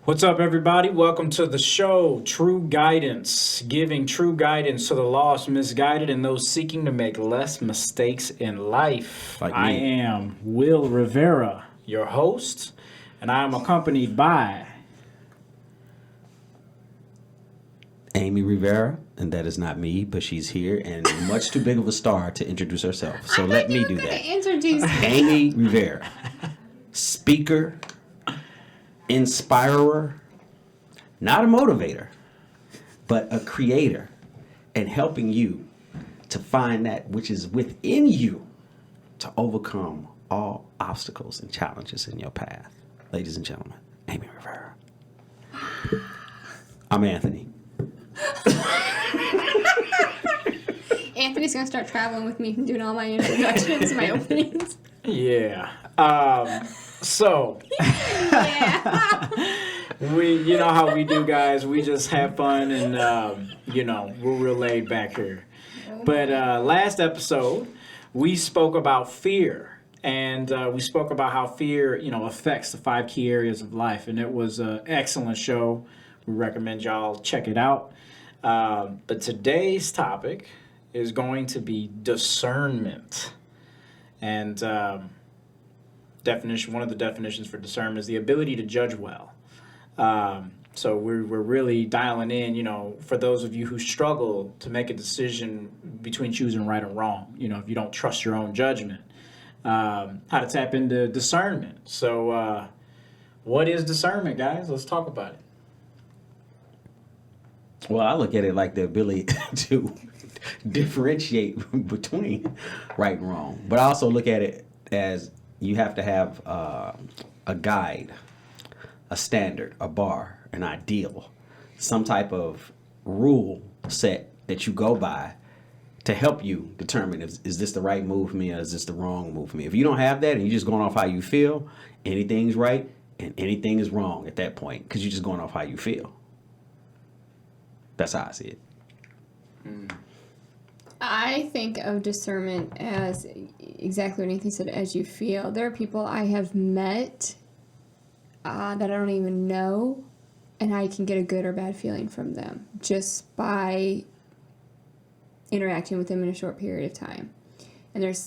What's up, everybody? Welcome to the show, True Guidance, giving true guidance to the lost, misguided, and those seeking to make less mistakes in life. Like I me. am Will Rivera, your host, and I am accompanied by... Amy Rivera, and that is not me, but she's here and much too big of a star to introduce herself. So let me do that. Introduce me. Amy Rivera, speaker, inspirer, not a motivator, but a creator, and helping you to find that which is within you to overcome all obstacles and challenges in your path. Ladies and gentlemen, Amy Rivera. I'm Anthony. Anthony's gonna start traveling with me and doing all my introductions, my openings. Yeah. So... Yeah. you know how we do, guys. We just have fun and, we're real laid back here. But last episode, we spoke about fear. And we spoke about how fear, affects the 5 key areas of life. And it was an excellent show. We recommend y'all check it out. But today's topic is going to be discernment. And one of the definitions for discernment is the ability to judge well. So we're really dialing in, for those of you who struggle to make a decision between choosing right or wrong, if you don't trust your own judgment, how to tap into discernment. So what is discernment, guys? Let's talk about it. Well, I look at it like the ability to differentiate between right and wrong. But I also look at it as you have to have a guide, a standard, a bar, an ideal, some type of rule set that you go by to help you determine is this the right move for me or is this the wrong move for me. If you don't have that and you're just going off how you feel, anything's right and anything is wrong at that point because you're just going off how you feel. That's how I see it. I think of discernment as exactly what Nathan said, as you feel. There are people I have met that I don't even know, and I can get a good or bad feeling from them just by interacting with them in a short period of time. And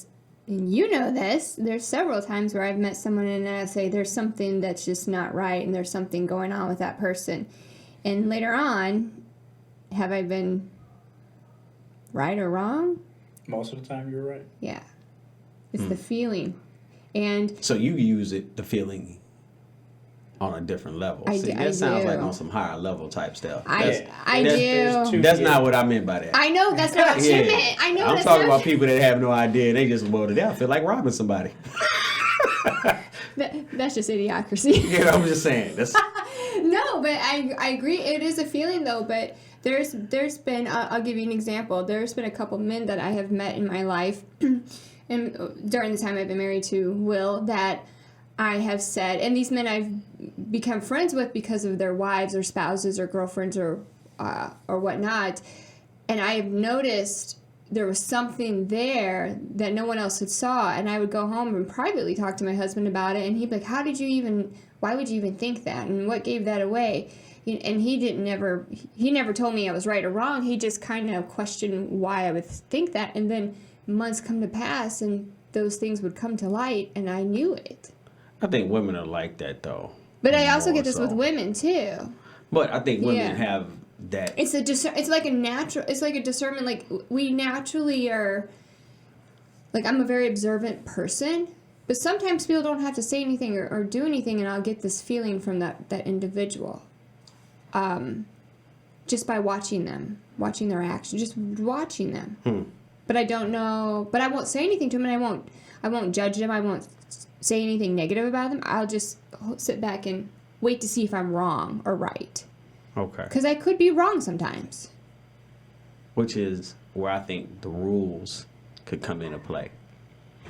you know this, there's several times where I've met someone and I say there's something that's just not right and there's something going on with that person. And later on, have I been right or wrong? Most of the time, you're right. Yeah. It's the feeling. And So you use the feeling on a different level. I Sounds do. like on some higher level type stuff. I There's do. two That's feelings. not what I meant by that. I know that's not what you meant. I know I'm that's talking not about people that have no idea and they just voted out. Feel like robbing somebody. That's just idiocracy. Yeah, I'm just saying. That's No, but I agree. It is a feeling, though. But there's been, I'll give you an example. There's been a couple men that I have met in my life, and during the time I've been married to Will, that I have said, and these men I've become friends with because of their wives or spouses or girlfriends or whatnot, and I have noticed there was something there that no one else had saw, and I would go home and privately talk to my husband about it, and he'd be like, why would you even think that, and what gave that away? And he never told me I was right or wrong. He just kind of questioned why I would think that, and then months come to pass, and those things would come to light, and I knew it. I think women are like that though. But I also More get this so. with women too. But I think women Yeah. have that. It's like a discernment. Like we naturally are. Like I'm a very observant person, but sometimes people don't have to say anything or do anything, and I'll get this feeling from that individual. Just by watching them, watching their actions, just watching them. But I don't know. But I won't say anything to them, and I won't judge them. I won't say anything negative about them. I'll just sit back and wait to see if I'm wrong or right. Okay. Because I could be wrong sometimes. Which is where I think the rules could come into play.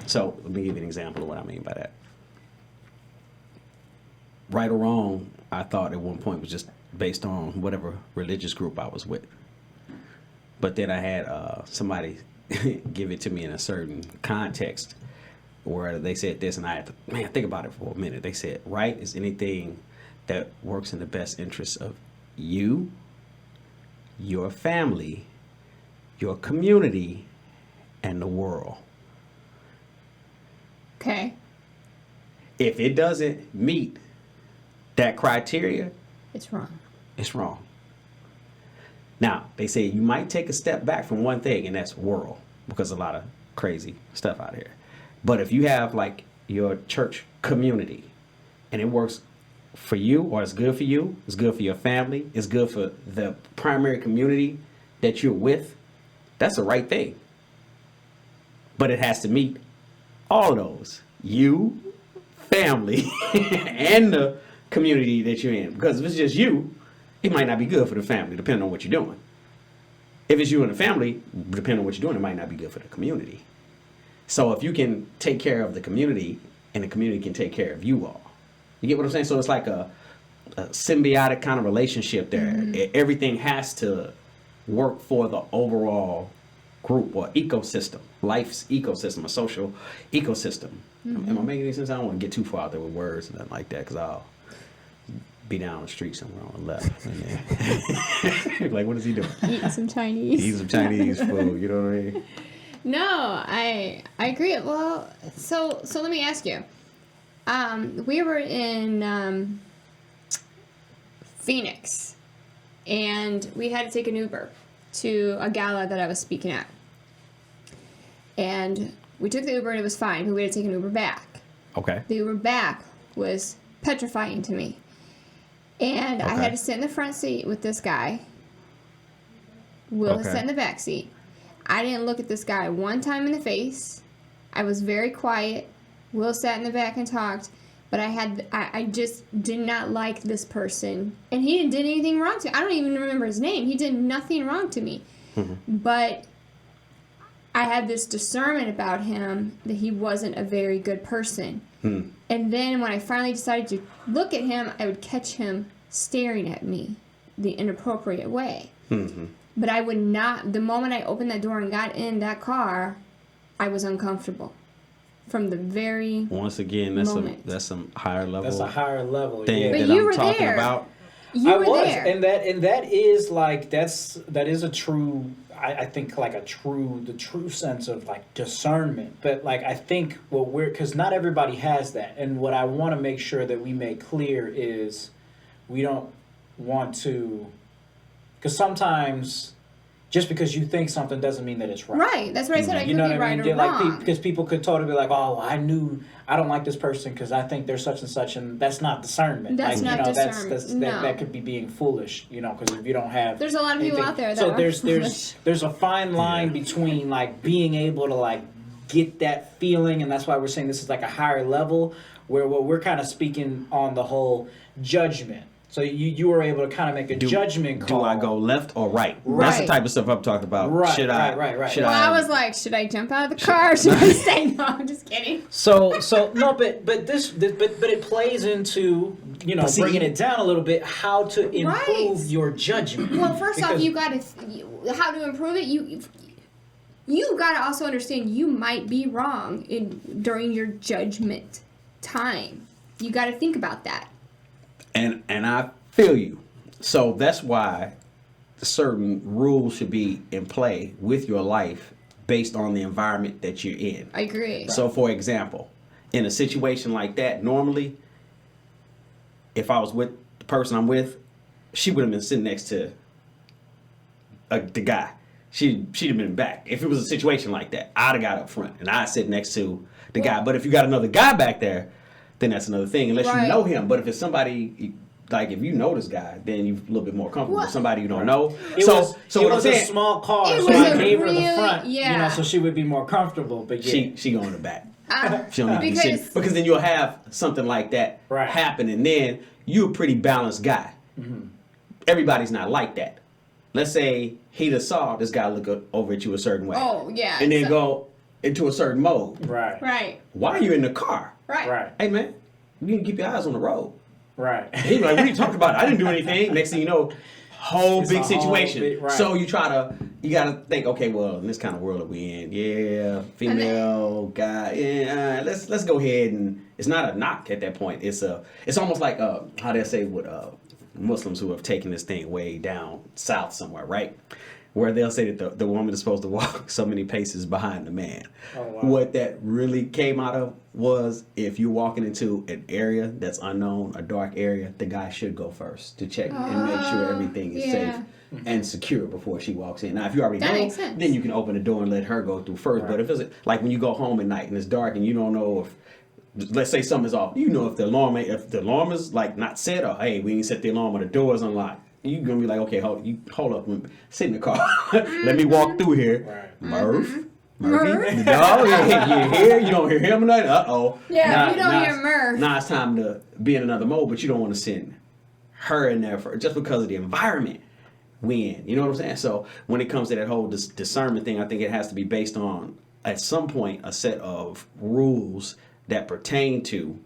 So let me give you an example of what I mean by that. Right or wrong, I thought at one point was just based on whatever religious group I was with. But then I had somebody give it to me in a certain context where they said this, and I had to, think about it for a minute. They said, right is anything that works in the best interest of you, your family, your community, and the world. Okay. If it doesn't meet that criteria, It's wrong. it's wrong. Now, they say you might take a step back from one thing, and that's world, because a lot of crazy stuff out here. But if you have like your church community and it works for you, or it's good for you, it's good for your family, it's good for the primary community that you're with, that's the right thing. But it has to meet all of those. You, family, and the community that you're in. Because if it's just you, it might not be good for the family, depending on what you're doing. If it's you and the family, depending on what you're doing, it might not be good for the community. So if you can take care of the community, and the community can take care of you all. You get what I'm saying? So it's like a symbiotic kind of relationship there. Mm-hmm. Everything has to work for the overall group or ecosystem, life's ecosystem, a social ecosystem. Mm-hmm. Am I making any sense? I don't want to get too far out there with words and nothing like that, because I'll be down the street somewhere on the left. And then, like, what is he doing? Eat some Chinese. Eat some Chinese food, you know what I mean? No, I agree. Well, so let me ask you. We were in Phoenix, and we had to take an Uber to a gala that I was speaking at. And we took the Uber and it was fine, but we had to take an Uber back. Okay. The Uber back was petrifying to me. And I Okay. had to sit in the front seat with this guy. Will Okay. sat in the back seat. I didn't look at this guy one time in the face. I was very quiet. Will sat in the back and talked. But I just did not like this person. And he didn't do anything wrong to me. I don't even remember his name. He did nothing wrong to me. But I had this discernment about him that he wasn't a very good person. And then when I finally decided to look at him, I would catch him staring at me the inappropriate way. But I would not, the moment I opened that door and got in that car, I was uncomfortable. From the very Once again, that's some higher level. That's a higher level. thing Yeah. But that you I'm were talking there. about. You I were was, there. and that is like that is a true. I think like the true sense of like discernment. But like I think because not everybody has that, and what I want to make sure that we make clear is we don't want to, because sometimes just because you think something doesn't mean that it's right. Right. That's what I said. I You could know be what I right mean? or Yeah, like wrong. because people could totally be like, "Oh, I knew I don't like this person because I think they're such and such," and that's not discernment. That's like, not you know, discernment. that could be being foolish. You know, because if you don't have, There's a lot of people anything- out there that so are there's foolish. there's a fine line between like being able to like get that feeling, and that's why we're saying this is like a higher level where what we're kind of speaking on the whole judgment. So you were able to kind of make a judgment call. Do I go left or right? That's Right. the type of stuff I'm talking about. Right, Should right, I? right. Should Well, I was like, should I jump out of the car? Or should I stay? No, I'm just kidding. So no, but it plays into But see, bringing it down a little bit, how to improve Right. your judgment. Well, first off, Because- you got to how to improve it. You got to also understand you might be wrong during your judgment time. You got to think about that. and I feel you. So that's why certain rules should be in play with your life based on the environment that you're in. I agree. So, for example, in a situation like that, normally, if I was with the person I'm with, she would have been sitting next to the guy. She'd have been back. If it was a situation like that, I'd have got up front and I'd sit next to the guy. But if you got another guy back there, then that's another thing, unless Right. you know him. But if it's somebody, like if you know this guy, then you're a little bit more comfortable. Well, With somebody you don't know. It so was, so it what I'm was a saying, small car, It so was I a gave her the really- front, yeah. so she would be more comfortable. But yeah, she go in the back. Uh, She don't need to be sitting, because then you'll have something like that Right. happen, and then you're a pretty balanced guy. Everybody's not like that. Let's say he just saw this guy look over at you a certain way, oh yeah. and then so- go into a certain mode. right, Right. Why are you in the car? Right. right, Hey man, you need to keep your eyes on the road. right. He's like, what are you talking about? I didn't do anything. Next thing you know, whole It's big a whole situation. big- right. So you gotta think, okay, well, in this kind of world that we in, yeah, female, guy, yeah, let's go ahead, and it's not a knock at that point. It's almost like how they say with Muslims who have taken this thing way down south somewhere, right? Where they'll say that the woman is supposed to walk so many paces behind the man. Oh, wow. What that really came out of was, if you're walking into an area that's unknown, a dark area, the guy should go first to check and make sure everything is yeah. safe and secure before she walks in. Now, if you already That know, makes sense. then you can open the door and let her go through first. Right. But if it's like when you go home at night and it's dark and you don't know if, let's say something's off, you know if the alarm is like not set, or hey, we didn't set the alarm or the door is unlocked. You're gonna be like, okay, hold up, sit in the car. Let me walk through here. Right. Murphy, Murph. the dog, you hear? You don't hear him or nothing? Uh-oh. Yeah, you don't hear Murph. Now it's time to be in another mode, but you don't want to send her in there just because of the environment we in. You know what I'm saying? So when it comes to that whole discernment thing, I think it has to be based on, at some point, a set of rules that pertain to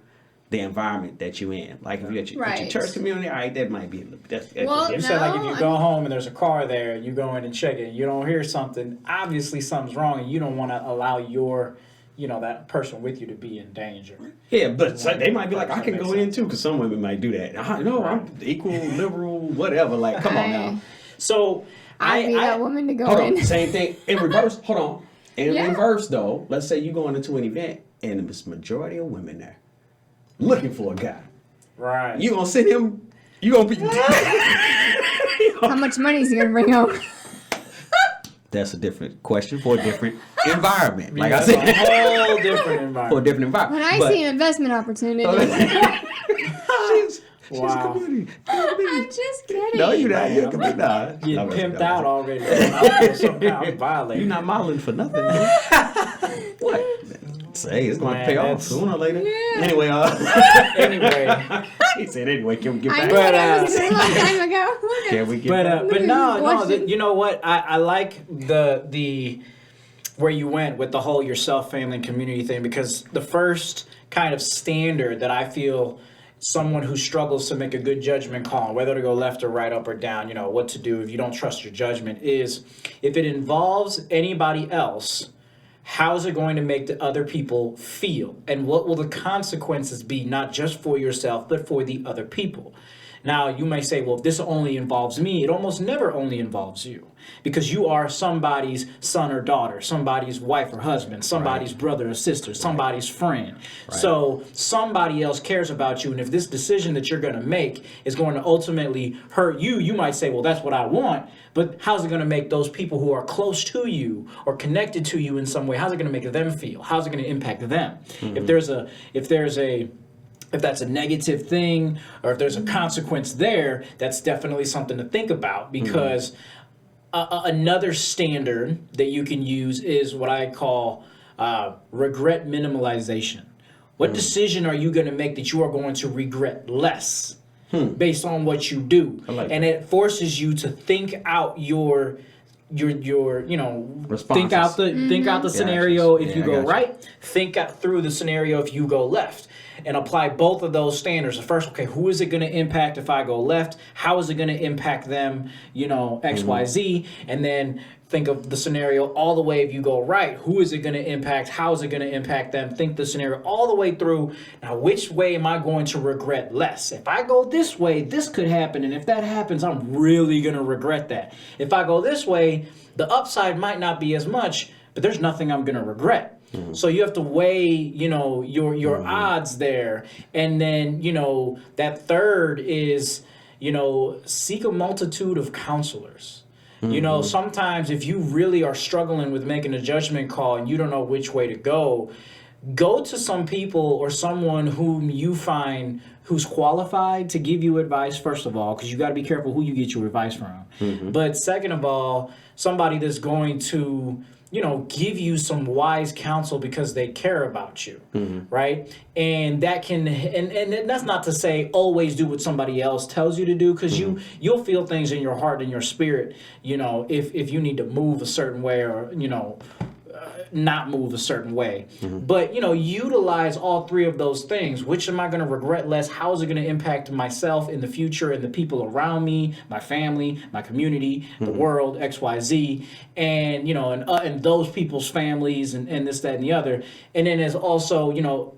the environment that you in. Like if you're at your Right. church community, all right, that might be that's Well, You said like if you go home and there's a car there, you go in and check it, and you don't hear something, obviously something's wrong, and you don't want to allow your, that person with you to be in danger. yeah, but they might be like, I can go in too, because some women might do that. I'm equal, liberal, whatever. Like, come on now. So I'd be that woman to go Hold in. on, same thing in reverse. Hold on, in Yeah. reverse though, let's say you going into an event and there's majority of women there looking for a guy. right. You gonna send him? You gonna be? How much money is he gonna bring home? That's a different question for a different environment. Like I That's said, a whole different for a environment. different environment. When I But- see an investment opportunity, she's I'm community. just kidding. No, you're not. You're Man, not. Getting No, pimped no. out already. I'm violating. You're not modeling for nothing. Man. What? Say it's going to Man, pay off that's- sooner or later. Yeah. Anyway, Anyway, he said anyway. Can we get I back? knew But, that was a long time ago. Can we get but back? but no, Question. you know what? I like the where you went with the whole yourself, family, and community thing, because the first kind of standard that I feel someone who struggles to make a good judgment call, whether to go left or right, up or down, what to do if you don't trust your judgment, is if it involves anybody else, how's it going to make the other people feel? And what will the consequences be, not just for yourself, but for the other people? Now, you may say, well, if this only involves me, it almost never only involves you, because you are somebody's son or daughter, somebody's wife or husband, somebody's brother or sister, somebody's friend. So somebody else cares about you. And if this decision that you're going to make is going to ultimately hurt you, you might say, well, that's what I want. But how's it going to make those people who are close to you or connected to you in some way, how's it going to make them feel? How's it going to impact them? If that's a negative thing, or if there's a consequence there, that's definitely something to think about, because another standard that you can use is what I call regret minimalization. What decision are you going to make that you are going to regret less based on what you do? like And it forces you to think out your think out the scenario actions. if Yeah, you I go got you. right, think out through the scenario if you go left, and apply both of those standards. First, okay, who is it going to impact if I go left? How is it going to impact them, X, Y, Z? And then think of the scenario all the way if you go right. Who is it going to impact? How is it going to impact them? Think the scenario all the way through. Now, which way am I going to regret less? If I go this way, this could happen. And if that happens, I'm really going to regret that. If I go this way, the upside might not be as much, but there's nothing I'm going to regret. So you have to weigh, your odds there. And then, that third is, seek a multitude of counselors. Sometimes if you really are struggling with making a judgment call and you don't know which way to go to some people or someone whom you find who's qualified to give you advice, first of all, because you got to be careful who you get your advice from. But second of all, somebody that's going to give you some wise counsel because they care about you, right? And that can, and that's not to say always do what somebody else tells you to do, because you'll feel things in your heart and your spirit, if you need to move a certain way or, not move a certain way. But, utilize all three of those things. Which am I going to regret less? How is it going to impact myself in the future and the people around me, my family, my community, the world, XYZ, and, and those people's families and this, that, and the other. And then there's also,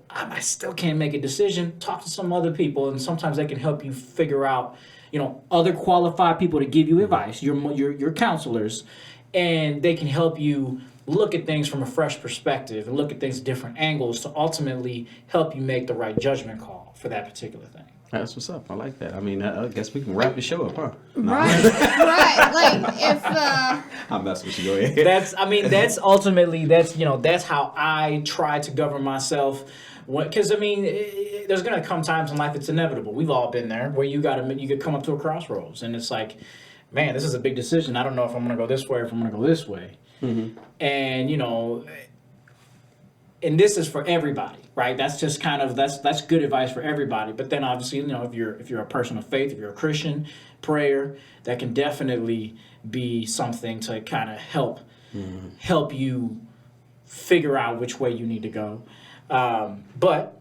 I still can't make a decision. Talk to some other people, and sometimes they can help you figure out, other qualified people to give you advice, your counselors, and they can help you look at things from a fresh perspective and look at things at different angles to ultimately help you make the right judgment call for that particular thing. That's what's up. I like that. I mean, I guess we can wrap the show up, huh? Right, right. Like if I'm messing with you. Go ahead. That's how I try to govern myself. Because there's gonna come times in life, it's inevitable. We've all been there where you could come up to a crossroads, and it's like, man, this is a big decision. I don't know if I'm gonna go this way or if I'm gonna go this way. And and this is for everybody, right? That's just kind of that's good advice for everybody. But then obviously, if you're a person of faith, if you're a Christian, prayer, that can definitely be something to kind of help you figure out which way you need to go. But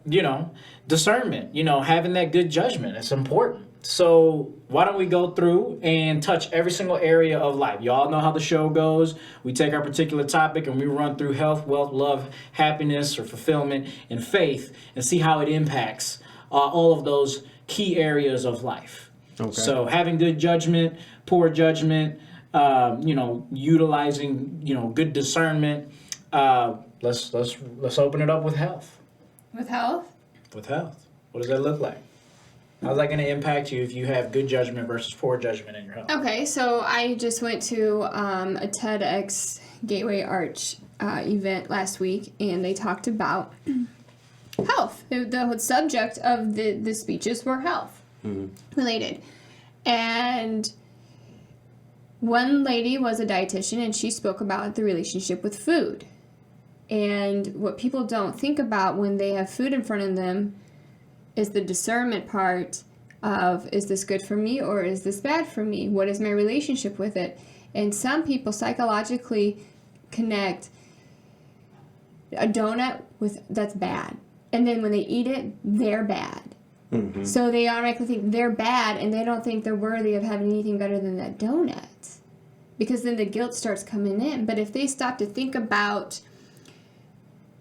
discernment, having that good judgment, it's important. So why don't we go through and touch every single area of life? Y'all know how the show goes. We take our particular topic and we run through health, wealth, love, happiness, or fulfillment, and faith, and see how it impacts all of those key areas of life. Okay. So having good judgment, poor judgment, utilizing good discernment. Let's open it up with health. with health. With health, what does that look like? How's that going to impact you if you have good judgment versus poor judgment in your health? Okay, so I just went to a TEDx Gateway Arch event last week, and they talked about health. The subject of the speeches were health related. And one lady was a dietitian, and she spoke about the relationship with food. And what people don't think about when they have food in front of them is the discernment part of, is this good for me or is this bad for me? What is my relationship with it? And some people psychologically connect a donut with that's bad. And then when they eat it, they're bad. Mm-hmm. So they automatically think they're bad, and they don't think they're worthy of having anything better than that donut. Because then the guilt starts coming in. But if they stop to think about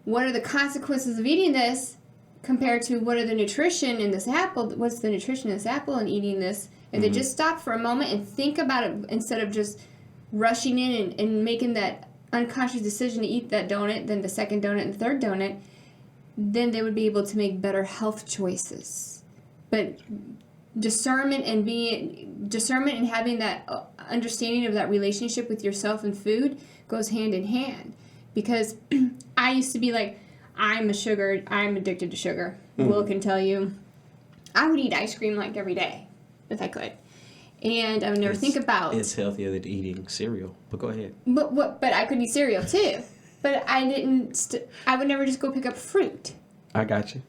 what are the consequences of eating this, compared to what are the nutrition in this apple, what's the nutrition in this apple and eating this, if they just stop for a moment and think about it instead of just rushing in and making that unconscious decision to eat that donut, then the second donut and the third donut, then they would be able to make better health choices. But discernment and having that understanding of that relationship with yourself and food goes hand in hand. Because I used to be like, I'm addicted to sugar. Will can tell you. I would eat ice cream like every day if I could. And I would never think about... It's healthier than eating cereal. But go ahead. But I could eat cereal too. But I would never just go pick up fruit. I got you.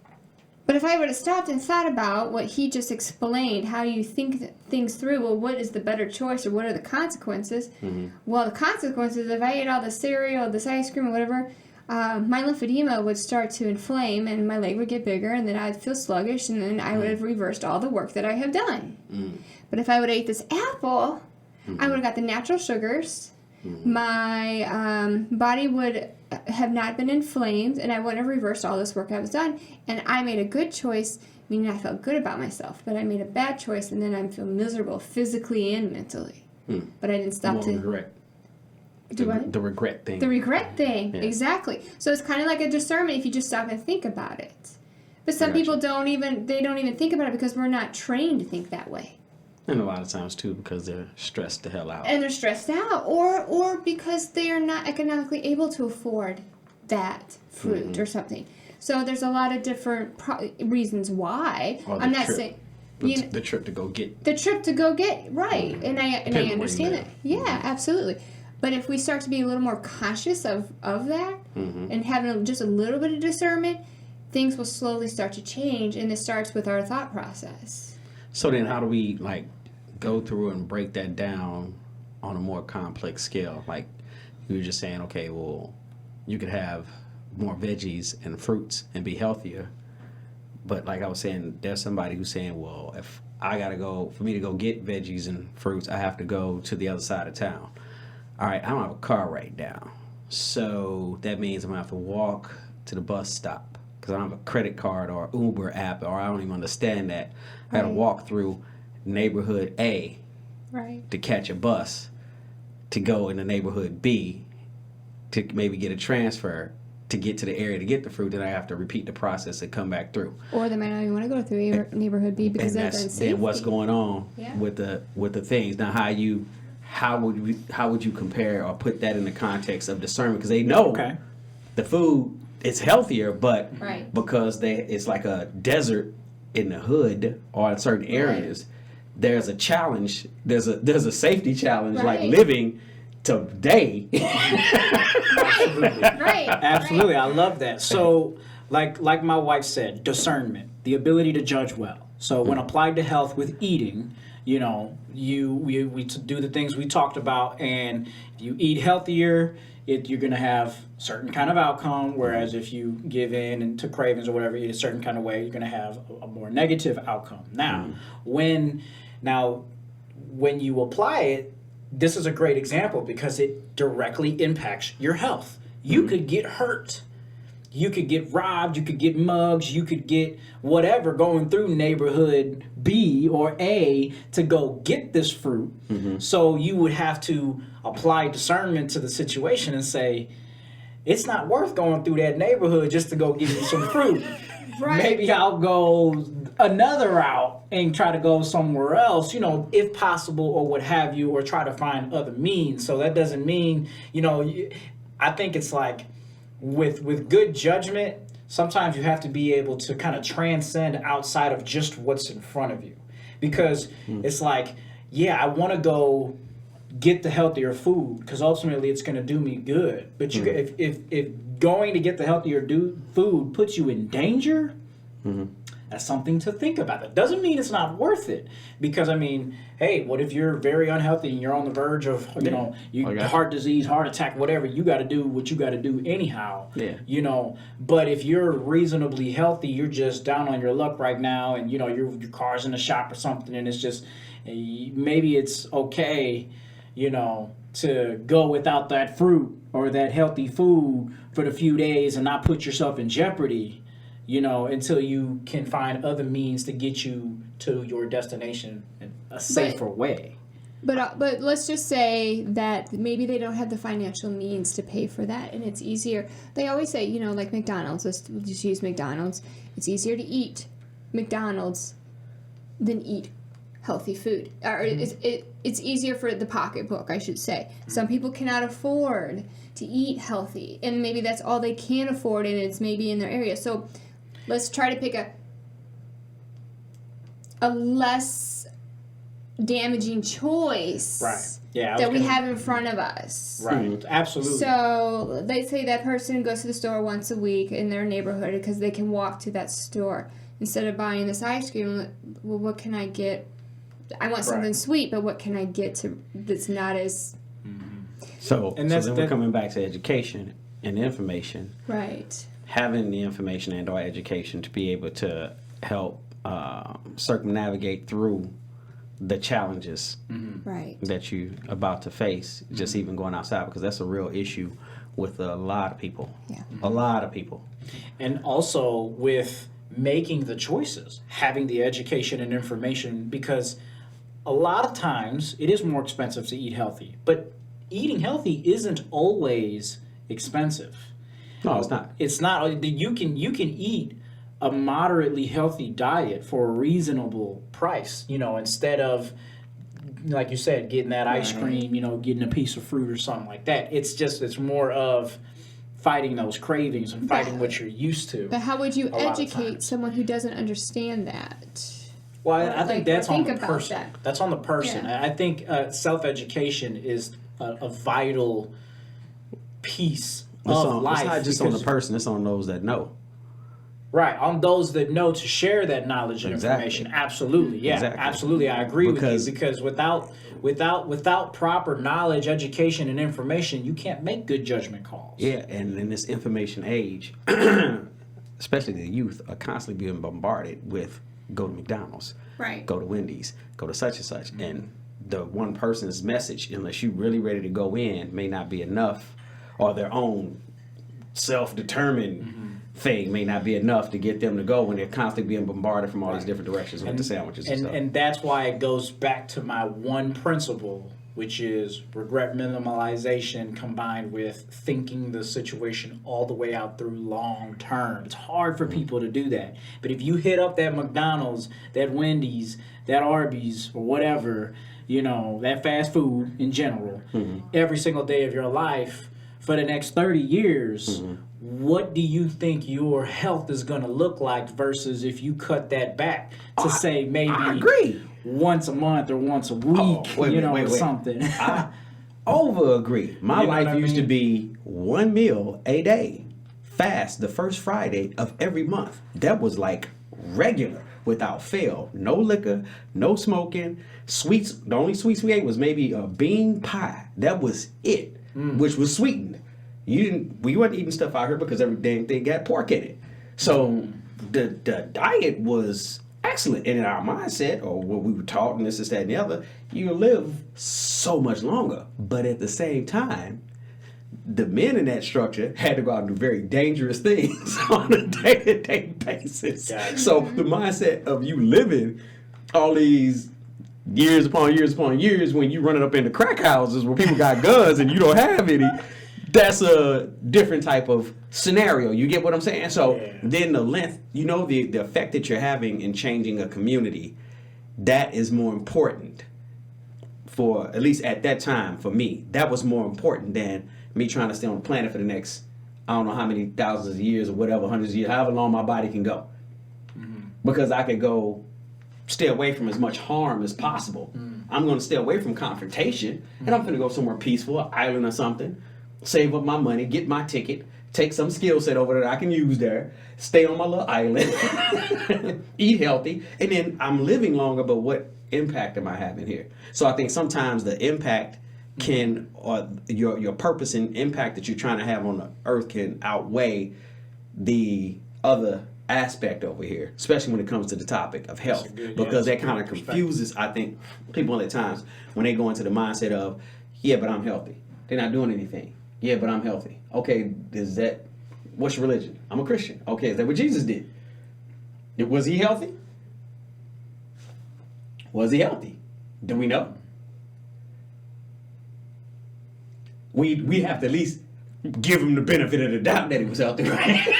But if I would have stopped and thought about what he just explained, how you think things through, well, what is the better choice or what are the consequences? Mm-hmm. Well, the consequences, if I ate all the cereal, this ice cream or whatever... my lymphedema would start to inflame and my leg would get bigger, and then I'd feel sluggish, and then I would have reversed all the work that I have done. But if I would have ate this apple, I would have got the natural sugars. My body would have not been inflamed, and I wouldn't have reversed all this work I was done. And I made a good choice, meaning I felt good about myself, but I made a bad choice, and then I feel miserable physically and mentally. But I didn't stop to... regret. The regret thing. The regret thing, yeah. Exactly. So it's kind of like a discernment if you just stop and think about it. But some people don't even think about it because we're not trained to think that way. And a lot of times too because they're stressed the hell out. And they're stressed out, or because they are not economically able to afford that fruit or something. So there's a lot of different reasons why. I'm not saying the trip to go get. The trip to go get right, and I understand that. Yeah, absolutely. But if we start to be a little more conscious of that and having just a little bit of discernment, things will slowly start to change, and it starts with our thought process. So then how do we, go through and break that down on a more complex scale? Like, you were just saying, okay, well, you could have more veggies and fruits and be healthier. But like I was saying, there's somebody who's saying, well, if I gotta go, for me to go get veggies and fruits, I have to go to the other side of town. All right, I don't have a car right now. So that means I'm gonna have to walk to the bus stop because I don't have a credit card or Uber app, or I don't even understand that. I gotta Right. walk through neighborhood A Right. to catch a bus to go in the neighborhood B to maybe get a transfer to get to the area to get the fruit. Then I have to repeat the process and come back through. Or they might not even want to go through neighborhood B because And of that's unsafety. then what's going on Yeah. with the things. Now, how would you compare or put that in the context of discernment? Because they know Okay. the food is healthier, but Right. because it's like a desert in the hood or in certain areas, there's a challenge. There's a safety challenge, like Right. living today. Absolutely. Right. Absolutely, I love that. So, like my wife said, discernment, the ability to judge well. So, when applied to health with eating, you know, we do the things we talked about, and if you eat healthier, you're going to have certain kind of outcome. Whereas if you give in and to cravings or whatever, eat a certain kind of way, you're going to have a more negative outcome. Now, when you apply it, this is a great example because it directly impacts your health. You could get hurt. You could get robbed. You could get mugged. You could get whatever going through neighborhood B or A to go get this fruit. So you would have to apply discernment to the situation and say, it's not worth going through that neighborhood just to go get me some fruit. Right. Maybe I'll go another route and try to go somewhere else, you know, if possible, or what have you, or try to find other means. So that doesn't mean, you know, I think it's like with good judgment, sometimes you have to be able to kind of transcend outside of just what's in front of you. Because it's like, yeah, I want to go get the healthier food because ultimately it's going to do me good. But you, if going to get the healthier food puts you in danger, that's something to think about. It doesn't mean it's not worth it. Because, I mean, hey, what if you're very unhealthy and you're on the verge of, you know, heart disease, heart attack, whatever, you got to do what you got to do anyhow. Yeah. You know, but if you're reasonably healthy, you're just down on your luck right now and, you know, your car's in the shop or something and it's just, maybe it's okay, you know, to go without that fruit or that healthy food for the few days and not put yourself in jeopardy, you know, until you can find other means to get you to your destination in a safer way. But let's just say that maybe they don't have the financial means to pay for that, and it's easier. They always say, you know, like McDonald's. Let's just use McDonald's. It's easier to eat McDonald's than eat healthy food. Or it's easier for the pocketbook, I should say. Some people cannot afford to eat healthy, and maybe that's all they can afford, and it's maybe in their area. So let's try to pick a less damaging choice that we have in front of us. Right, absolutely. So they say that person goes to the store once a week in their neighborhood because they can walk to that store. Instead of buying this ice cream, well, what can I get? I want something sweet, but what can I get that's not as... So then we're coming back to education and information. Right. Having the information and or education to be able to help circumnavigate through the challenges Right. that you about to face, just even going outside, because that's a real issue with a lot of people. Yeah. A lot of people. And also with making the choices, having the education and information, because a lot of times it is more expensive to eat healthy, but eating healthy isn't always expensive. No, it's not. It's not. You can eat a moderately healthy diet for a reasonable price, you know, instead of, like you said, getting that ice cream, you know, getting a piece of fruit or something like that. It's more of fighting those cravings and fighting what you're used to. But how would you educate someone who doesn't understand that? Well, I think that's on the person. That. That's on the person. Yeah. I think self-education is a vital piece of life. It's not just on the person, it's on those that know. Right, on those that know to share that knowledge and information. Absolutely, yeah, absolutely. I agree with you, because without proper knowledge, education, and information, you can't make good judgment calls. Yeah, and in this information age, especially the youth, are constantly being bombarded with go to McDonald's, right, go to Wendy's, go to such and such, and the one person's message, unless you're really ready to go in, may not be enough, or their own self-determined thing may not be enough to get them to go when they're constantly being bombarded from all these different directions with the sandwiches and stuff. And that's why it goes back to my one principle, which is regret minimalization combined with thinking the situation all the way out through long term. It's hard for people to do that. But if you hit up that McDonald's, that Wendy's, that Arby's, or whatever, that fast food in general, every single day of your life for the next 30 years, what do you think your health is going to look like versus if you cut that back to say maybe once a month or once a week, something. I over agree. My life used to be one meal a day, fast, the first Friday of every month. That was like regular, without fail. No liquor, no smoking, sweets. The only sweets we ate was maybe a bean pie. That was it, which was sweetened. We weren't eating stuff out here because every dang thing got pork in it. So the diet was excellent. And in our mindset, or what we were taught, and this, that, and the other, you live so much longer. But at the same time, the men in that structure had to go out and do very dangerous things on a day-to-day basis. So the mindset of you living all these years upon years upon years when you running up into crack houses where people got guns and you don't have any, that's a different type of scenario. You get what I'm saying? So then the length, the effect that you're having in changing a community, that is more important for, at least at that time, for me. That was more important than me trying to stay on the planet for the next, I don't know how many thousands of years or whatever, hundreds of years, however long my body can go. Because I could go stay away from as much harm as possible. I'm going to stay away from confrontation, and I'm going to go somewhere peaceful, an island or something, save up my money, get my ticket, take some skill set over that I can use there, stay on my little island, eat healthy, and then I'm living longer, but what impact am I having here? So I think sometimes the impact can, or your purpose and impact that you're trying to have on the earth can outweigh the other aspect over here, especially when it comes to the topic of health, because that kind of confuses, I think, people at times when they go into the mindset of, but I'm healthy. They're not doing anything. But I'm healthy. Okay, what's your religion? I'm a Christian. Okay, is that what Jesus did? Was he healthy? Was he healthy? Do we know? We have to at least give him the benefit of the doubt that he was healthy, right?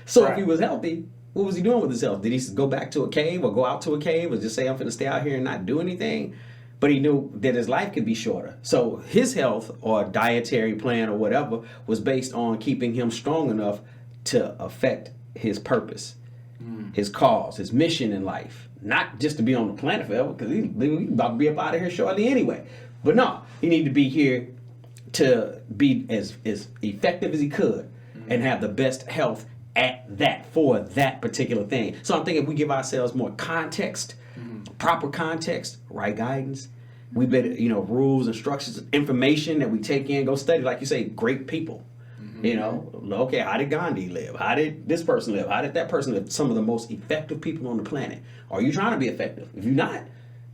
So if he was healthy, what was he doing with his health? Did he go back to a cave or go out to a cave or just say, I'm going to stay out here and not do anything? But he knew that his life could be shorter. So his health or dietary plan or whatever was based on keeping him strong enough to affect his purpose, his cause, his mission in life. Not just to be on the planet forever, because he's about to be up out of here shortly anyway. But no, he needed to be here to be as effective as he could and have the best health at that, for that particular thing. So I'm thinking if we give ourselves more context, proper context, right guidance, we better, rules, instructions, information that we take in, go study, like you say, great people. Okay, how did Gandhi live? How did this person live? How did that person live? Some of the most effective people on the planet. Are you trying to be effective? If you're not,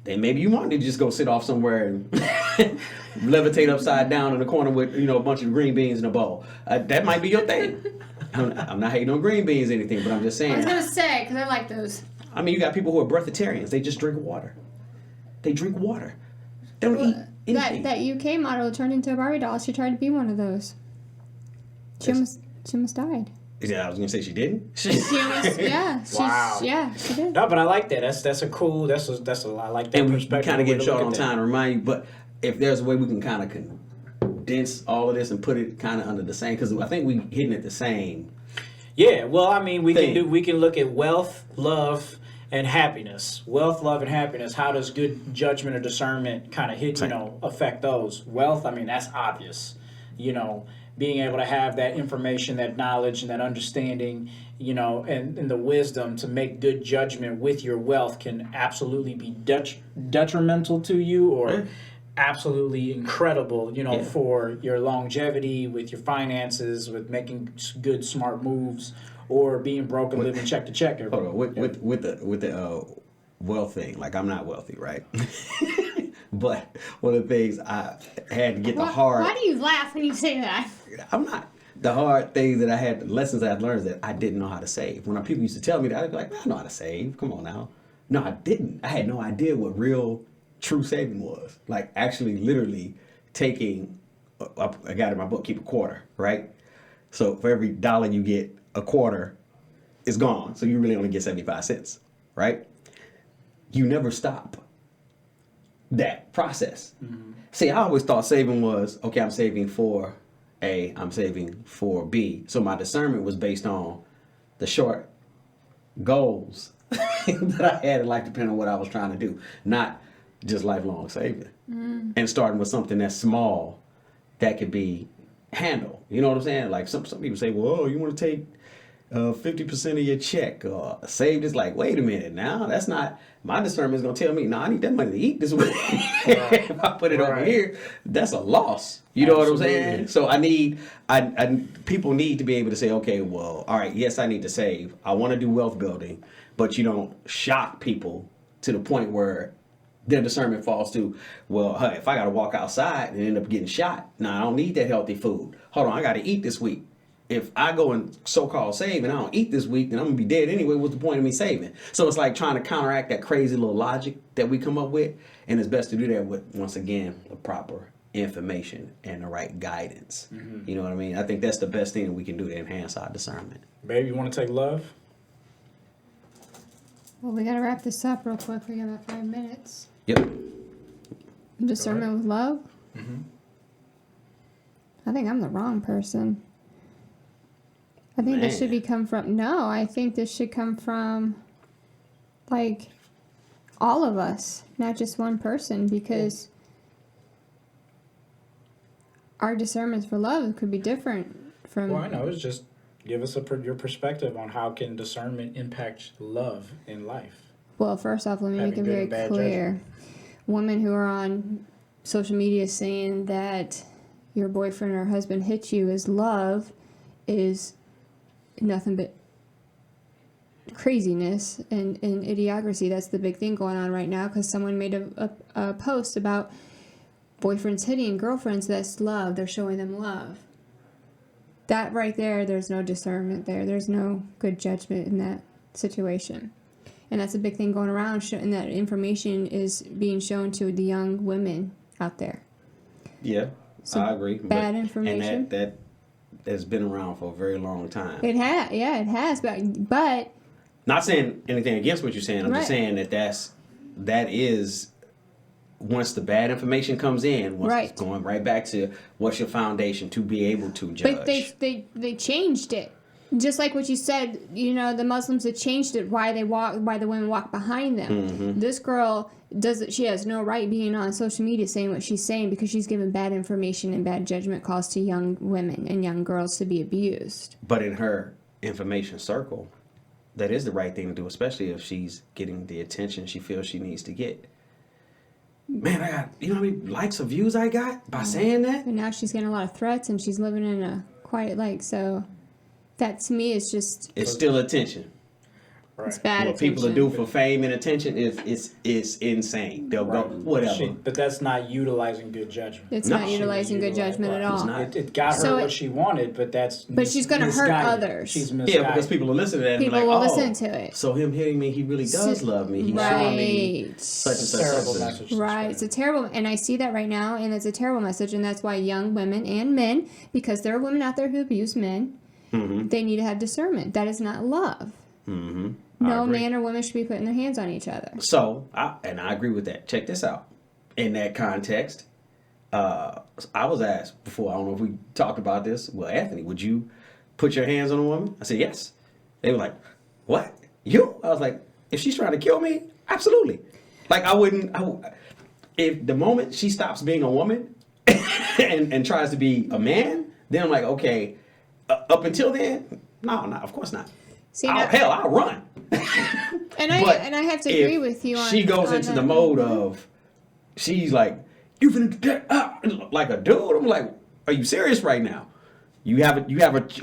then maybe you want to just go sit off somewhere and levitate upside down in the corner with, a bunch of green beans in a bowl. That might be your thing. I'm not hating on green beans or anything, but I'm just saying. I was going to say, because I like those. I mean, you got people who are breatharians. They just drink water. They drink water. They don't eat anything. That UK model turned into a Barbie doll. She tried to be one of those. She almost died. Yeah, I was gonna say she didn't. She almost, Wow. She did. No, but I like that. That's a cool. I like that and perspective. We kind of get short on time to remind you, but if there's a way we can kind of condense all of this and put it kind of under the same, because I think we hitting it the same. Yeah, well, I mean, we can look at wealth, love, and happiness. Wealth, love, and happiness. How does good judgment or discernment kind of affect those? Wealth, I mean, that's obvious. being able to have that information, that knowledge, and that understanding, you know, and the wisdom to make good judgment with your wealth can absolutely be detrimental to you, or absolutely incredible, you know, for your longevity with your finances, with making good, smart moves, or being broke and living check to check. Hold on, with the wealth thing, like I'm not wealthy, right? But one of the things I had to get the hard. Why do you laugh when you say that? I'm not. The hard things that I had, the lessons I had learned is that I didn't know how to save. When people used to tell me that, I'd be like, I know how to save. Come on now. No, I didn't. I had no idea what real, true saving was. Like actually, literally taking, I got in my book, keep a quarter, right? So for every dollar you get, a quarter is gone. So you really only get 75 cents, right? You never stop that process. Mm-hmm. See, I always thought saving was, okay, I'm saving for A, I'm saving for B. So my discernment was based on the short goals that I had in life, depending on what I was trying to do, not just lifelong saving. Mm. And starting with something that's small that could be handled. You know what I'm saying? Like some people say, well, you want to take 50% of your check or save this. Like, wait a minute now, that's not, my discernment is going to tell me, no, I need that money to eat this week. If I put it over here, that's a loss. You know what I'm saying? So I people need to be able to say, okay, well, all right, yes, I need to save. I want to do wealth building, but you don't shock people to the point where their discernment falls to, well, hey, if I got to walk outside and end up getting shot, now I don't need that healthy food. Hold on, I got to eat this week. If I go and so-called save and I don't eat this week, then I'm going to be dead anyway. What's the point of me saving? So it's like trying to counteract that crazy little logic that we come up with. And it's best to do that with, once again, the proper information and the right guidance. Mm-hmm. You know what I mean? I think that's the best thing that we can do to enhance our discernment. Babe, you want to take love? Well, we got to wrap this up real quick. We got about 5 minutes. Yep. Discernment with love? Mm-hmm. I think I'm the wrong person. I think this should come from, no, I think this should come from, like, all of us, not just one person, because our discernments for love could be different from... Well, I know, it's just give us your perspective on how can discernment impact love in life. Well, first off, let me make it very clear. Women who are on social media saying that your boyfriend or husband hit you as love is nothing but craziness and idiocracy. That's the big thing going on right now, because someone made a post about boyfriends hitting girlfriends. That's love. They're showing them love. That right there, there's no discernment there. There's no good judgment in that situation. And that's a big thing going around, and that information is being shown to the young women out there. Yeah, so I agree. Bad information. And that has been around for a very long time. It has, but not saying anything against what you're saying. I'm just saying that is once the bad information comes in, once it's going right back to what's your foundation to be able to judge. But they changed it. Just like what you said, you know, the Muslims have changed it, why the women walk behind them. Mm-hmm. This girl she has no right being on social media saying what she's saying, because she's giving bad information and bad judgment calls to young women and young girls to be abused. But in her information circle, that is the right thing to do, especially if she's getting the attention she feels she needs to get. Man, I got, you know how many likes or views I got by saying that? And now she's getting a lot of threats, and she's living in a quiet, so that to me is just... It's still attention. Right. It's bad what attention. People do for fame and attention is insane. They'll go, whatever. But that's not utilizing good judgment. It's not utilizing good judgment at all. It got her what she wanted, but that's But she's going to hurt others. She's misguided. Yeah, because people are listening to that and people be like, will listen to it. So him hitting me, he really does love me. He's showing me such and such. Terrible message. Right. It's a terrible, and I see that right now, and it's a terrible message, and that's why young women and men, because there are women out there who abuse men, they need to have discernment. That is not love. Mm-hmm. No man or woman should be putting their hands on each other. So, I agree with that. Check this out. In that context, I was asked before, I don't know if we talked about this, well, Anthony, would you put your hands on a woman? I said, yes. They were like, what? You? I was like, if she's trying to kill me, absolutely. Like, if the moment she stops being a woman and tries to be a man, Then I'm like, okay, up until then, no, of course not. See, I'll run. and I have to agree with you on. She goes on into that. the mode of, she's like, you finna do that, like a dude. I'm like, are you serious right now? You have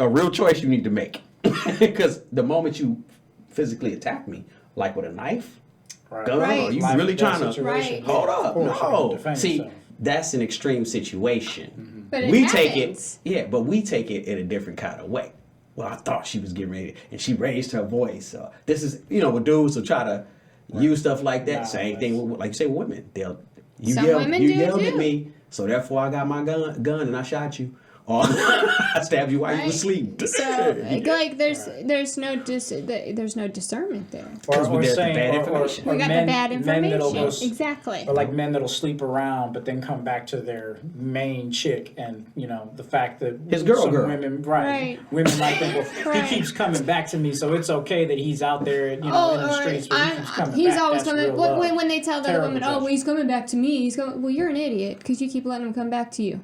a real choice you need to make, because the moment you physically attack me, like with a knife, gun, Right. are you Life really or death trying to situation. hold Yeah, up? of course, you're gonna No, defend see, yourself. that's an extreme situation. But it we happens. take it, but we take it in a different kind of way. Well, I thought she was getting ready, and she raised her voice. This is, with dudes who try to use stuff like that. Nah, Same thing with, like you say, with women. You Some women you do yelled too. at me, so therefore I got my gun and I shot you, or I stabbed you while you Right. were asleep. So like there's no discernment there. Because we Or got the saying- bad or- information. We got men- the bad men that'll information. go- Exactly. Or like men that'll sleep around, but then come back to their main chick, and the fact that His girl. women, Right. women might think, well, Right. he keeps coming back to me, so it's okay that he's out there, in the streets. But he keeps coming he's back. always That's coming. real love. When they tell the Terrible women, oh, judgment. well, he's coming back to me. He's coming. Well, you're an idiot because you keep letting him come back to you.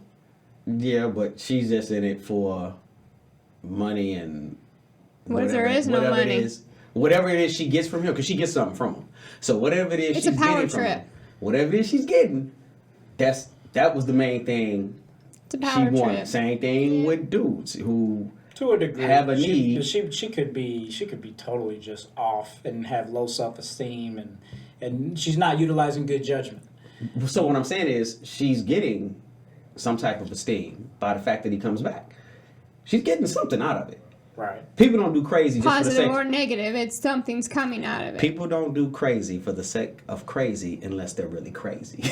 Yeah, but she's just in it for money and What if there is no whatever money? Whatever it is she gets from him, because she gets something from him. So whatever it is It's she's a power getting from trip. him, whatever it is she's getting, that was the main thing It's a she power wanted. trip. Same thing Yeah. with dudes who To a degree, have a need. She could be totally just off and have low self-esteem, and she's not utilizing good judgment. So what I'm saying is she's getting some type of esteem by the fact that he comes back. She's getting something out of it. Right. People don't do crazy just for the Positive sake. or negative, it's something's coming out of it. People don't do crazy for the sake of crazy unless they're really crazy.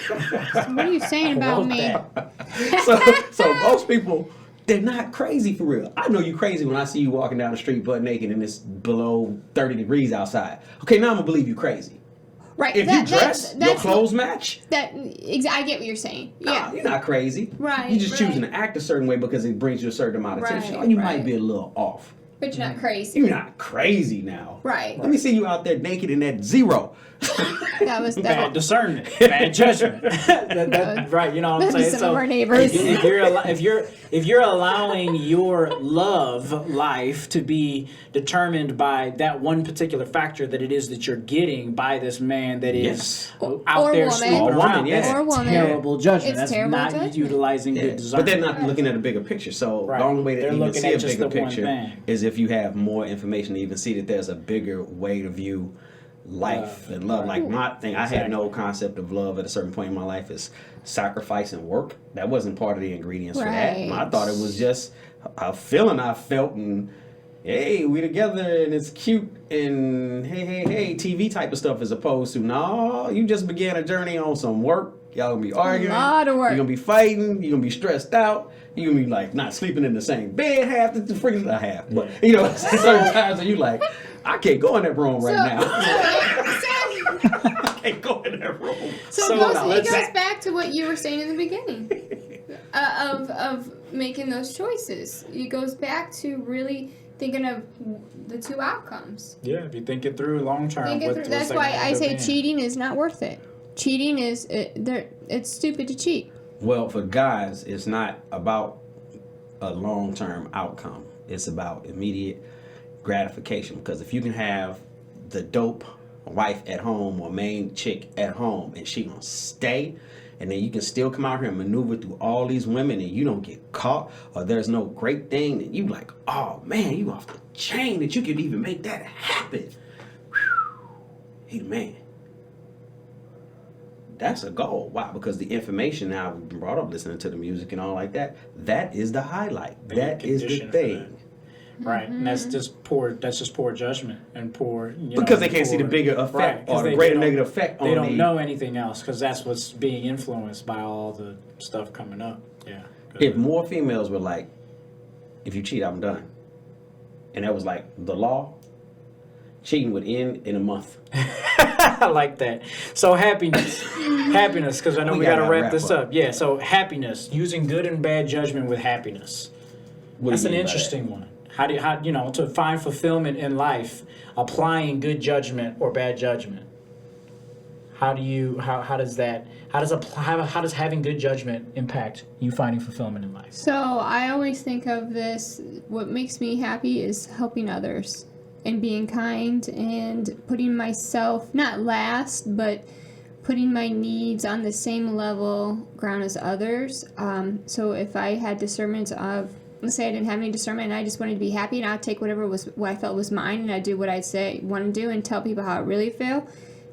What are you saying about Wrote me? that. so most people, they're not crazy for real. I know you crazy when I see you walking down the street butt naked and it's below 30 degrees outside. Okay, now I'm gonna believe you crazy. Right. If you dress, your clothes match. I get what you're saying. Yeah. You're not crazy. Right, You're just right. choosing to act a certain way because it brings you a certain amount of Right, attention. Or you right. might be a little off. But you're not crazy. You're not crazy now. Right. Let me see you out there naked in that zero. That was Bad discernment, bad judgment. Right, you know what I'm That'd be saying? some of our neighbors. If you're allowing your love life to be determined by that one particular factor that it is that you're getting by this man that is out Or there woman. sleeping Or around, woman, yeah. that's Or woman. terrible judgment. It's That's terrible not judgment. utilizing good But discernment. they're not looking at a bigger picture. So Right. the only way that They're you can looking see at a just bigger the one picture thing. is if you have more information to even see that there's a bigger way to view life and love. Like my thing, I had no concept of love at a certain point in my life as sacrifice and work. That wasn't part of the ingredients for that. Right. I thought it was just a feeling I felt and hey, we together and it's cute and hey, TV type of stuff as opposed to no, you just began a journey on some work. Y'all gonna be arguing. lot of work. You're gonna be fighting. You're gonna be stressed out. You're gonna be like not sleeping in the same bed half the freaking not half. But certain times that you like, I can't go in that room right now. I can't go in that room. So So it goes back to what you were saying in the beginning of making those choices. It goes back to really thinking of the two outcomes. Yeah, if you think it through long term. That's why I say cheating is not worth it. Cheating it's stupid to cheat. Well, for guys, it's not about a long-term outcome. It's about immediate gratification. Because if you can have the dope wife at home or main chick at home and she gonna stay, and then you can still come out here and maneuver through all these women and you don't get caught, or there's no great thing that you like, oh man, you off the chain that you could even make that happen. Whew. He the man. That's a goal. Why? Because the information now we've been brought up listening to the music and all like that. That is the highlight. That is the condition for thing. Right, and that's just poor judgment and poor. Because they can't see the bigger effect or the greater negative effect on They don't know anything else because that's what's being influenced by all the stuff coming up. Yeah. If more females were like, if you cheat, I'm done. And that was like the law, cheating would end in a month. I like that. So happiness, because I know we got to wrap this up. Yeah. So happiness, using good and bad judgment with happiness. What do That's you an mean by interesting one. How to find fulfillment in life, applying good judgment or bad judgment. How does having good judgment impact you finding fulfillment in life? So I always think of this, what makes me happy is helping others and being kind and putting myself, not last, but putting my needs on the same level ground as others. So if I had discernment of, let's say I didn't have any discernment and I just wanted to be happy, and I'd take what I felt was mine, and I'd do what I'd want to do and tell people how I really feel,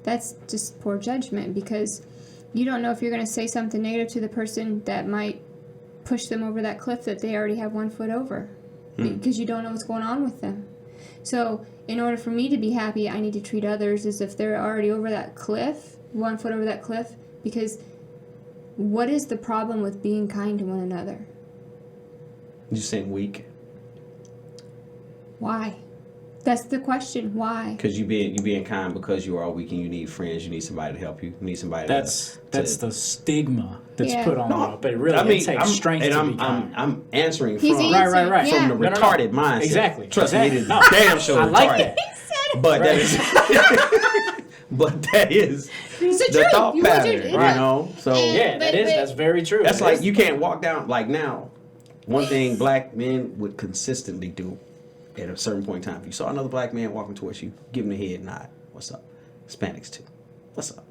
that's just poor judgment, because you don't know if you're going to say something negative to the person that might push them over that cliff that they already have 1 foot over, because you don't know what's going on with them. So in order for me to be happy, I need to treat others as if they're already over that cliff, 1 foot over that cliff, because what is the problem with being kind to one another? You saying weak? Why? That's the question. Why? Because you being kind because you are weak and you need friends. You need somebody to help you. You need somebody. That's the stigma that's Yeah. put on it. But really, it takes strength to be kind. I'm answering He's from answering, right. yeah. from the retarded mindset. Exactly. Trust me, it is No. damn sure I retarded. like that. But that is, but that is It's the the truth. thought You pattern, want your- you know. So Yeah, that's very true. that's like you can't walk down like now. One thing black men would consistently do at a certain point in time. If you saw another black man walking towards you, give him a head nod. What's up? Hispanics too. What's up?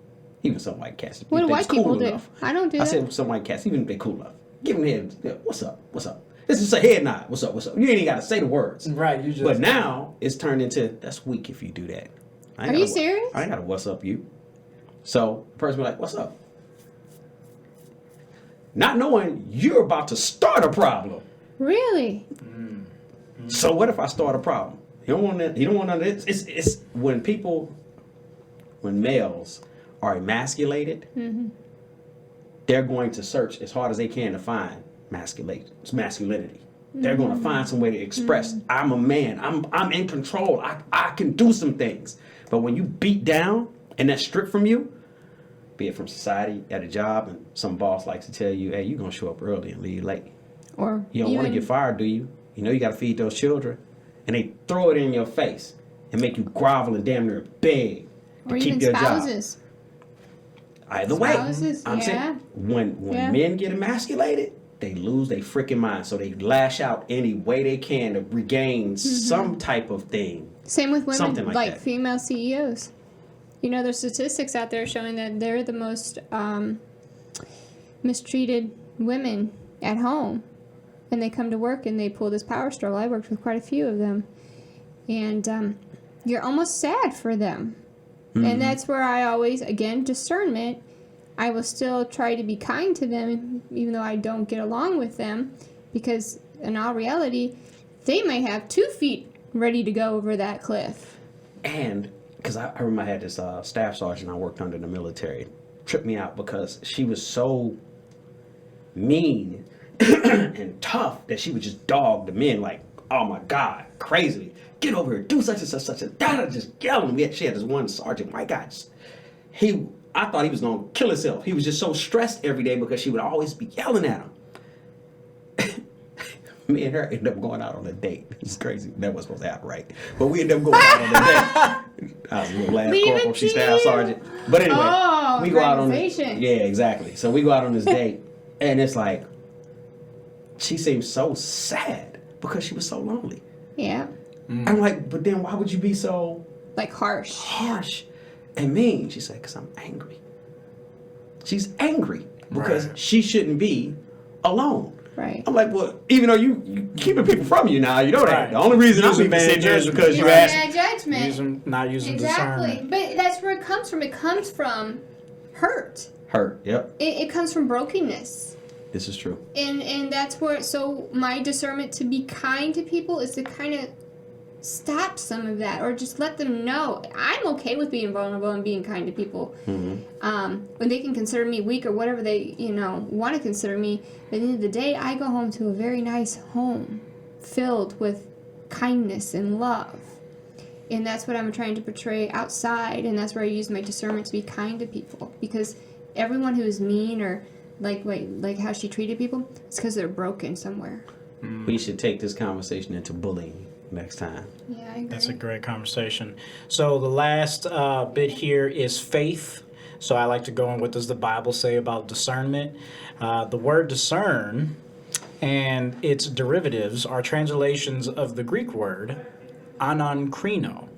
Even some white cats. What do if they white cool people do? enough. I don't do I that. said some white cats, even if they cool enough. Give them a head. Yeah, what's up? What's up? This is a head nod. What's up? What's up? You ain't even got to say the words. Right. You just. But now it's turned into that's weak if you do that. I ain't Are gotta you serious? I ain't got to what's up you. So the person be like, what's up? Not knowing you're about to start a problem. Really? So what if I start a problem? You don't want that. You don't want none of this. It's when males are emasculated, they're going to search as hard as they can to find masculinity. They're going to find some way to express, I'm a man. I'm in control. I can do some things. But when you beat down and that's stripped from you, be it from society, at a job, and some boss likes to tell you, hey, you're going to show up early and leave late. Or You don't want to get fired, do you? You know you got to feed those children. And they throw it in your face and make you grovel and damn near beg to or keep even their job. spouses. Either way, Spouses, I'm yeah. saying when Yeah. men get emasculated, they lose their freaking mind. So they lash out any way they can to regain some type of thing. Same with women, Something like that. female CEOs. You know, there's statistics out there showing that they're the most mistreated women at home. And they come to work and they pull this power struggle. I worked with quite a few of them. And you're almost sad for them. And that's where I always, again, discernment, I will still try to be kind to them, even though I don't get along with them. Because in all reality, they may have 2 feet ready to go over that cliff. And because I remember I had this staff sergeant I worked under in the military, tripped me out because she was so mean and tough that she would just dog the men like, oh my God, crazily. Get over here, do such and such, such and that. Just yelling. She had this one sergeant, my God, I thought he was gonna kill himself. He was just so stressed every day because she would always be yelling at him. Me and her ended up going out on a date. It's crazy. That wasn't supposed to happen, right? But we ended up going out on a date. I was a little last Leave corporal, it she's to staff you. sergeant. But anyway, Oh, we go out on this. organization. Yeah, exactly. So we go out on this date, and it's like she seemed so sad because she was so lonely. Yeah. I'm like, but then why would you be so Like harsh. harsh and mean? She said, because I'm angry. She's angry because she shouldn't be alone. Right. I'm like, well, even though you keeping people from you now, you know that. Right. The only reason I'm Using even bad sitting here is judgment. because you Right. asked. judgment. Not using Exactly. discernment. But that's where it comes from. It comes from hurt. Hurt. Yep. It comes from brokenness. This is true. And that's where, so my discernment to be kind to people is to kind of stop some of that, or just let them know I'm okay with being vulnerable and being kind to people. When they can consider me weak or whatever they, want to consider me, but at the end of the day, I go home to a very nice home filled with kindness and love. And that's what I'm trying to portray outside, and that's where I use my discernment to be kind to people. Because everyone who is mean or like how she treated people, it's because they're broken somewhere. We should take this conversation into bullying next time. Yeah, I agree. That's a great conversation. So the last bit here is faith. So I like to go on what does the Bible say about discernment. The word discern and its derivatives are translations of the Greek word anankrino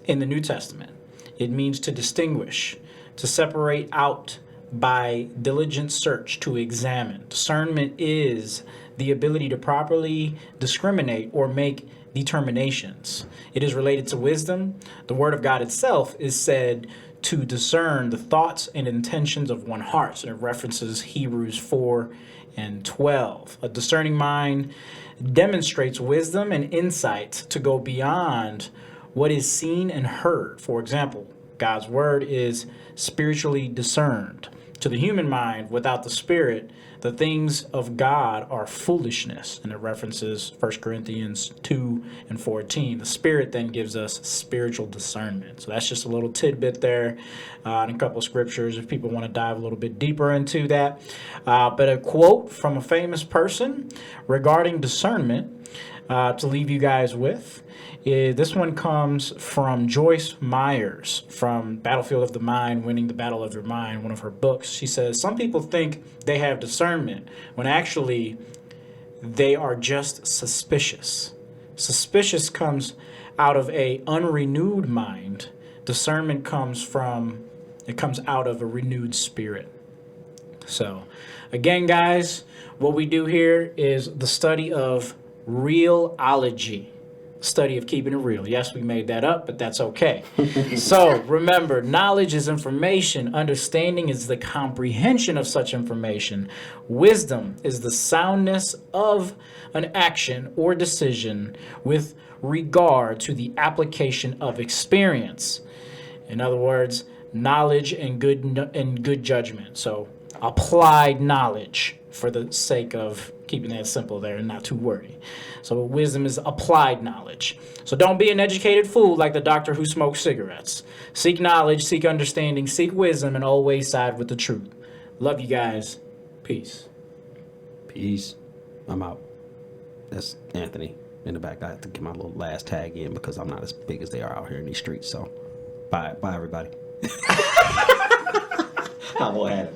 in the New Testament. It means to distinguish, to separate out by diligent search, to examine. Discernment is the ability to properly discriminate or make determinations. It is related to wisdom. The Word of God itself is said to discern the thoughts and intentions of one's heart. And it references Hebrews 4 and 12. A discerning mind demonstrates wisdom and insight to go beyond what is seen and heard. For example, God's word is spiritually discerned. To the human mind, without the Spirit, the things of God are foolishness. And it references 1 Corinthians 2 and 14. The Spirit then gives us spiritual discernment. So that's just a little tidbit there in a couple of scriptures if people want to dive a little bit deeper into that. But a quote from a famous person regarding discernment to leave you guys with. This one comes from Joyce Myers from Battlefield of the Mind, Winning the Battle of Your Mind, one of her books. She says, some people think they have discernment when actually they are just suspicious. Suspicious comes out of a unrenewed mind. Discernment comes out of a renewed spirit. So again, guys, what we do here is the study of realology. Study of keeping it real. Yes, we made that up, but that's okay. So remember, knowledge is information. Understanding is the comprehension of such information. Wisdom is the soundness of an action or decision with regard to the application of experience. In other words, knowledge and good judgment. So applied knowledge, for the sake of keeping that simple there and not too wordy. So wisdom is applied knowledge. So don't be an educated fool like the doctor who smokes cigarettes. Seek knowledge, seek understanding, seek wisdom, and always side with the truth. Love you guys. Peace. Peace. I'm out. That's Anthony in the back. I have to get my little last tag in because I'm not as big as they are out here in these streets. So bye everybody. I will add it.